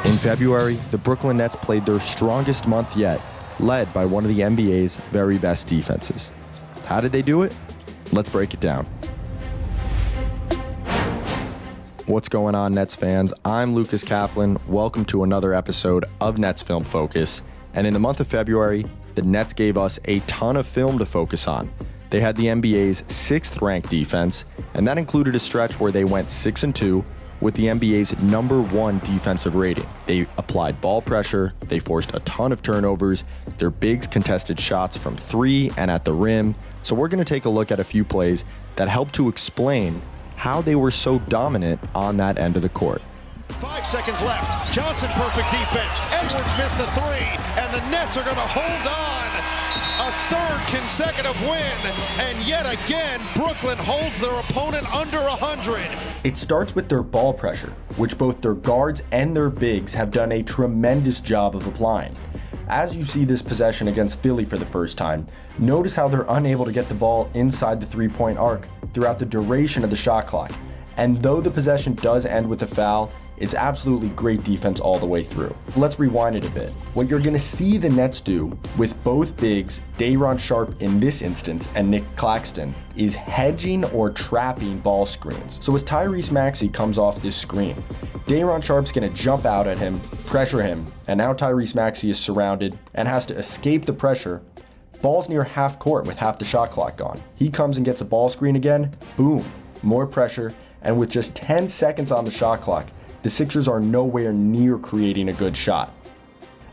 In February, the Brooklyn Nets played their strongest month yet, led by one of the NBA's very best defenses. How did they do it? Let's break it down. What's going on, Nets fans? I'm Lucas Kaplan. Welcome to another episode of Nets Film Focus. And in the month of February, the Nets gave us a ton of film to focus on. They had the NBA's 6th ranked defense, and that included a stretch where they went 6-2 with the NBA's #1 defensive rating. They applied ball pressure, they forced a ton of turnovers, their bigs contested shots from 3 and at the rim. So we're going to take a look at a few plays that help to explain how they were so dominant on that end of the court. 5 seconds left. Johnson, perfect defense. Edwards missed the 3, and the Nets are going to hold on. A third consecutive win, and yet again, Brooklyn holds their opponent under 100. It starts with their ball pressure, which both their guards and their bigs have done a tremendous job of applying. As you see this possession against Philly for the first time, notice how they're unable to get the ball inside the three-point arc throughout the duration of the shot clock. And though the possession does end with a foul, it's absolutely great defense all the way through. Let's rewind it a bit. What you're going to see the Nets do with both bigs, Day'Ron Sharpe in this instance and Nic Claxton, is hedging or trapping ball screens. So as Tyrese Maxey comes off this screen, Day'Ron Sharpe's going to jump out at him, pressure him, and now Tyrese Maxey is surrounded and has to escape the pressure. Ball's near half court with half the shot clock gone. He comes and gets a ball screen again, boom, more pressure, and with just 10 seconds on the shot clock, the Sixers are nowhere near creating a good shot.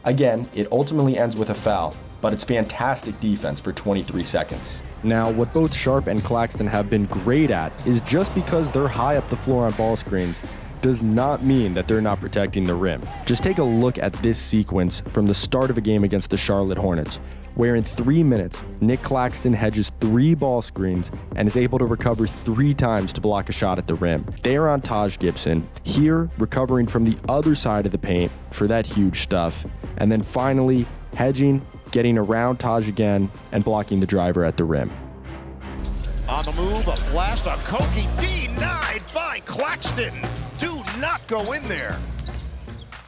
Again, it ultimately ends with a foul, but it's fantastic defense for 23 seconds. Now, what both Sharpe and Claxton have been great at is just because they're high up the floor on ball screens does not mean that they're not protecting the rim. Just take a look at this sequence from the start of a game against the Charlotte Hornets, where in 3 minutes, Nic Claxton hedges 3 ball screens and is able to recover 3 times to block a shot at the rim. They're on Taj Gibson, here recovering from the other side of the paint for that huge stuff, and then finally hedging, getting around Taj again, and blocking the driver at the rim. On the move, a blast on Koki, denied by Claxton. Do not go in there.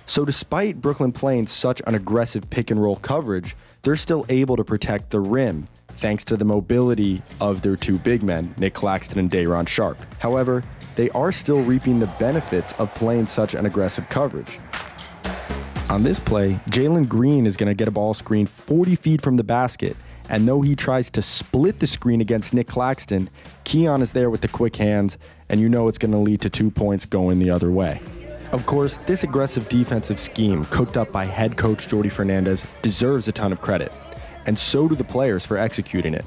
So despite Brooklyn playing such an aggressive pick and roll coverage, they're still able to protect the rim thanks to the mobility of their 2 big men, Nic Claxton and Day'Ron Sharpe. However, they are still reaping the benefits of playing such an aggressive coverage. On this play, Jalen Green is going to get a ball screen 40 feet from the basket, and though he tries to split the screen against Nic Claxton, Keon is there with the quick hands, and you know it's going to lead to 2 points going the other way. Of course, this aggressive defensive scheme cooked up by head coach Jordi Fernandez deserves a ton of credit, and so do the players for executing it.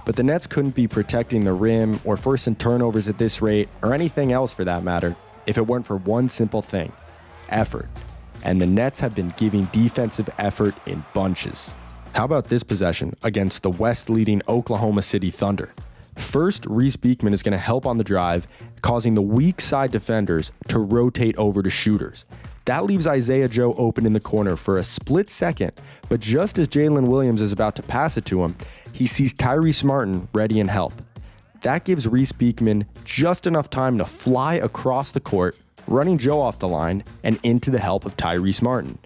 But the Nets couldn't be protecting the rim or forcing turnovers at this rate, or anything else for that matter, if it weren't for one simple thing: effort. And the Nets have been giving defensive effort in bunches. How about this possession against the West-leading Oklahoma City Thunder? First, Reese Beekman is going to help on the drive, causing the weak side defenders to rotate over to shooters. That leaves Isaiah Joe open in the corner for a split second, but just as Jalen Williams is about to pass it to him, he sees Tyrese Martin ready and help. That gives Reese Beekman just enough time to fly across the court, running Joe off the line and into the help of Tyrese Martin.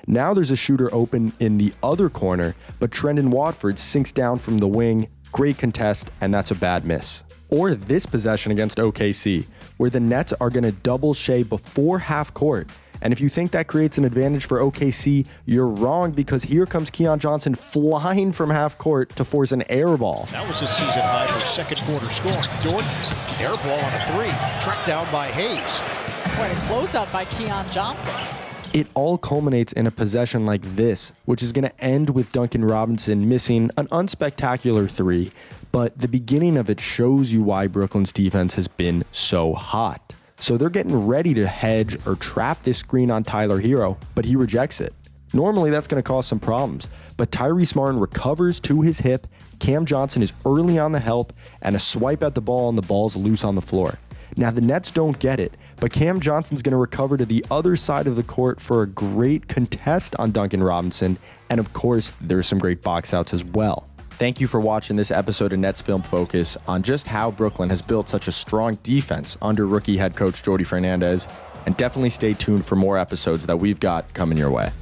Now there's a shooter open in the other corner, but Trendon Watford sinks down from the wing. Great contest, and that's a bad miss. Or this possession against OKC, where the Nets are going to double Shea before half court. And if you think that creates an advantage for OKC, you're wrong, because here comes Keon Johnson flying from half court to force an air ball. That was a season high for second quarter scoring. Jordan, air ball on a 3, tracked down by Hayes. What a closeout by Keon Johnson. It all culminates in a possession like this, which is going to end with Duncan Robinson missing an unspectacular 3, but the beginning of it shows you why Brooklyn's defense has been so hot. So they're getting ready to hedge or trap this screen on Tyler Hero, but he rejects it. Normally that's going to cause some problems, but Tyrese Martin recovers to his hip, Cam Johnson is early on the help, and a swipe at the ball and the ball's loose on the floor. Now, the Nets don't get it, but Cam Johnson's going to recover to the other side of the court for a great contest on Duncan Robinson, and of course, there's some great box outs as well. Thank you for watching this episode of Nets Film Focus on just how Brooklyn has built such a strong defense under rookie head coach Jordi Fernandez. and definitely stay tuned for more episodes that we've got coming your way.